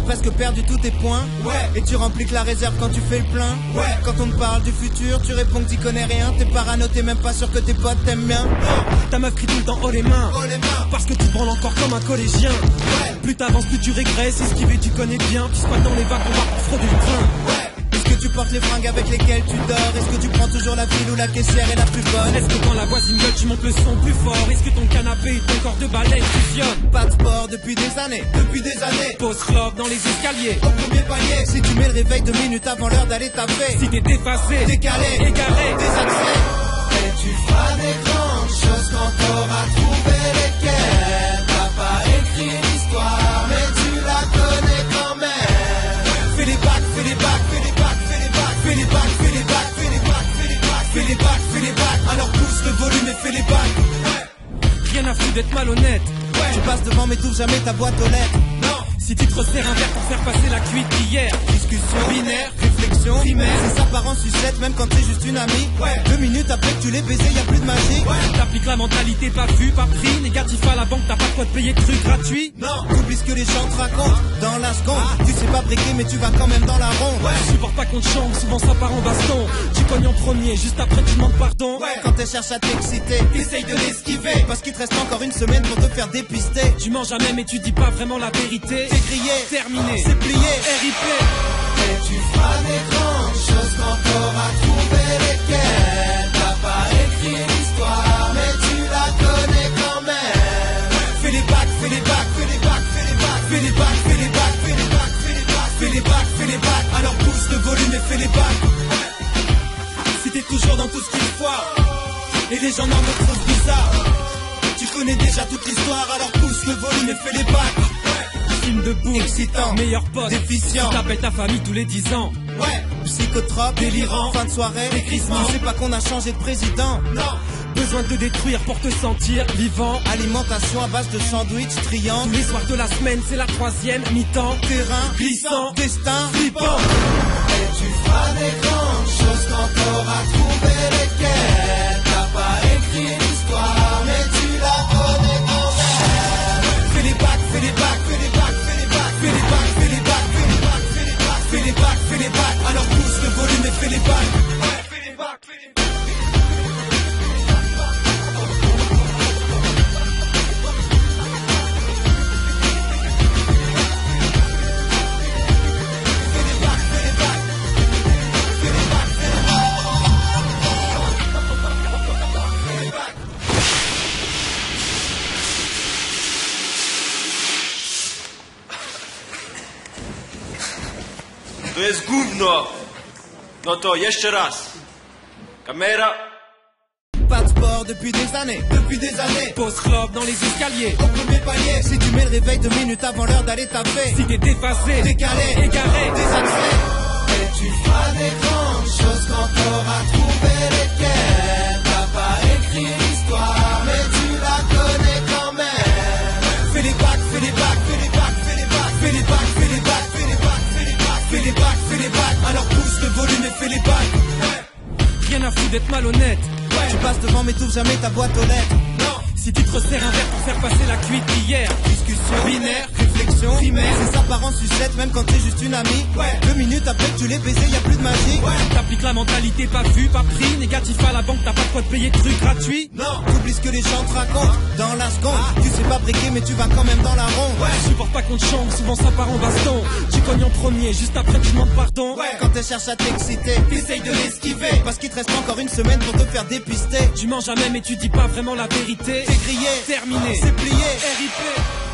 presque perdu tous tes points. Ouais. Et tu remplis que la réserve quand tu fais le plein. Ouais. Quand on te parle du futur, tu réponds que t'y connais rien. T'es parano, t'es même pas sûr que tes potes t'aiment bien. Ta meuf crie tout le temps haut les mains, Oh les mains. parce que tu te branles encore comme un collégien. Ouais. Plus t'avances, plus tu régresses, esquiver tu connais bien. Tu squattes dans les vagues, on va pour frauder le train. Ouais. Est-ce que tu portes les fringues avec lesquelles tu dors? Est-ce que tu prends toujours la file où la caissière est la plus bonne? Est-ce que quand la voisine gueule, tu montes le son plus fort? Est-ce que ton canapé et ton corps de balai fusionnent? Pas de sport depuis des années. Depuis des années. Pose clope dans les escaliers. Au premier palier. Si tu mets le réveil 2 minutes avant l'heure d'aller taper, Si t'es déphasé, décalé, égaré, désaxé. Et tu feras des grandes choses quand t'auras trouvé lesquelles. T'as pas écrit l'histoire, mais tu la connais quand même. Fais les bacs, fais les bacs, fais les bacs, fais les bacs, fais les bacs, fais les bacs, fais les bacs, fais les bacs, fais les bacs, fais les bacs. Alors pousse le volume et fais les bacs. rien à foutre d'être malhonnête. Tu passes devant mais t'ouvres jamais ta boîte aux lettres. Non. Si tu te resserres un verre pour faire passer la cuite d'hier. Discussion, Binaire. réflexion, Primaire. c'est ça part en sucette même quand t'es juste une amie. Ouais. 2 minutes après que tu l'aies baisé, y a plus de magie. T'appliques la mentalité pas vu, pas pris. Négatif à la banque, t'as pas quoi te payer de trucs gratuits. Non. T'oublies ce que les gens te racontent dans la seconde. Tu sais pas briquer mais tu vas quand même dans la ronde. Je supporte pas qu'on te chambre, souvent ça part en baston. Tu cognes en premier, juste après tu demandes pardon. Ouais. Quand elle cherche à t'exciter, Essaye de l'esquiver. parce qu'il te reste encore une semaine pour te faire dépister. Tu mens jamais mais tu dis pas vraiment la vérité. C'est grillé, Terminé, c'est plié. RIP. Et tu feras des grandes choses quand t'auras trouvé lesquelles. T'as pas écrit l'histoire, mais tu la connais quand même. Fais les bacs, fais les bacs, fais les bacs, fais les bacs, fais les bacs, fais les bacs, fais les bacs, fais les bacs, fais les bacs, fais les bacs. Alors pousse le volume et fais les bacs. Si t'es toujours dans tout ce qu'il foire et les gens n'en trouvent bizarre, tu connais déjà toute l'histoire. Alors pousse le volume et fais les bacs. Film de boue, Excitant, meilleur pote, déficient. tu t'appelles ta famille tous les 10 ans. Ouais, psychotrope, Délirant. fin de soirée, Décrissement. Tu sais pas qu'on a changé de président. Non. Besoin de te détruire pour te sentir vivant. Alimentation à base de sandwich, Tous triangle, les soirs de la semaine, c'est la 3e mi-temps. terrain, Glissant, destin, flippant. Et tu feras des grandes choses quand t'auras trouvé lesquelles. T'as pas écrit l'histoire, mais tu la connais quand même. fais les bacs, fais les bacs, fais les bacs, fais les bacs, fais les bacs, fais les bacs, fais les bacs, fais les bacs, fais les bacs, fais les bacs. Alors pousse le volume et fais les bacs. Fais les bacs, fais les bacs. To jest gówno! No to jeszcze raz. Kamera. Pas de sport depuis des années. Depuis des années. Pose clope dans les escaliers. Au premier palier. Si tu mets le réveil 2 minutes avant l'heure d'aller taper, Si t'es déphasé, décalé, égaré, désaxé. Et tu feras des grandes choses quand t'auras trouvé lesquelles. T'as pas écrit l'histoire, mais tu la connais quand même. Fais les bacs, fais les bacs, fais les bacs, fais les bacs, fais les bacs, fais les bacs, fais les bacs, fais les bacs, fais les bacs, fais les bacs. Alors pousse le volume et fais les bacs. rien à foutre d'être malhonnête. Tu passes devant mais t'ouvres jamais ta boîte aux lettres. Si tu te resserres un verre pour faire passer la cuite d'hier. Discussion, Binaire. réflexion, Primaire. c'est ça part en sucette même quand t'es juste une amie. 2 minutes après que tu l'aies baisé, y a plus de magie. T'appliques la mentalité pas vu, pas pris. Négatif à la banque, t'as pas quoi te payer de trucs gratuits. Non. T'oublies ce que les gens te racontent dans la seconde. Tu sais pas briquer mais tu vas quand même dans la ronde. Je supporte pas qu'on te chambre, souvent ça part en baston. Tu cognes en premier, juste après tu demandes pardon. Quand elle cherche à t'exciter, Essaye de l'esquiver. parce qu'il te reste encore une semaine pour te faire dépister. Tu mens jamais mais tu dis pas vraiment la vérité. C'est grillé, Terminé, c'est plié. RIP.